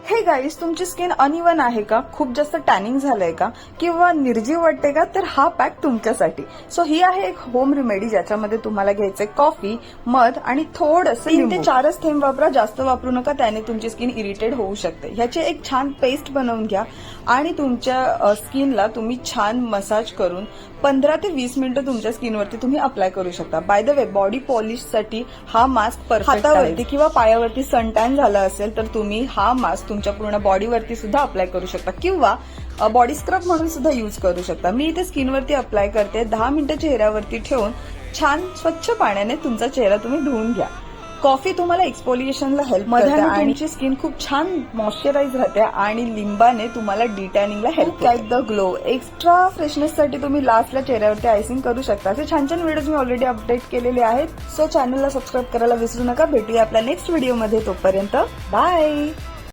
Hey guys, तुमची skin uneven आहे का, खूप जास्त टॅनिंग झालंय का, किंवा निर्जीव वाटते का, तर हा पॅक तुमच्यासाठी. सो ही आहे एक होम रेमेडी ज्याच्यामध्ये तुम्हाला घ्यायचे कॉफी, मध आणि थोडंसं 3 ते 4 थेंब वापरा, जास्त वापरू नका, त्याने तुमची स्किन इरिटेट होऊ शकते. ह्याची एक छान पेस्ट बनवून घ्या आणि तुमच्या स्किनला तुम्ही छान मसाज करून 15 ते 20 मिनिटं तुमच्या स्किनवरती तुम्ही अप्लाय करू शकता. बाय द वे, बॉडी पॉलिशसाठी हा मास्क परफेक्ट आहे. हातावरती किंवा पायावरती सनटॅन झाला असेल तर तुम्ही हा मास्क तुमच्या पूर्ण बॉडीवरती सुद्धा अप्लाय करू शकता किंवा बॉडी स्क्रब म्हणून सुद्धा यूज करू शकता. मी इथे स्किनवरती अप्लाय करते. 10 मिनिटं चेहऱ्यावरती ठेवून छान स्वच्छ पाण्याने तुमचा चेहरा तुम्ही धुवून घ्या. कॉफी तुम्हाला एक्सफोलिएशनला हेल्प करते आणि तुमची स्किन खूप छान मॉइश्चराइज राहते आणि लिंबाने तुम्हाला डिटॅनिंगला हेल्प करते. द ग्लो एक्स्ट्रा फ्रेशनेससाठी तुम्ही लास्टला चेहऱ्यावरती आयसिंग करू शकता. असे छान छान व्हिडिओज मी ऑलरेडी अपडेट केलेले आहेत. सो चॅनलला सबस्क्राईब करायला विसरू नका. भेटूया आपल्या नेक्स्ट व्हिडिओमध्ये. तोपर्यंत बाय.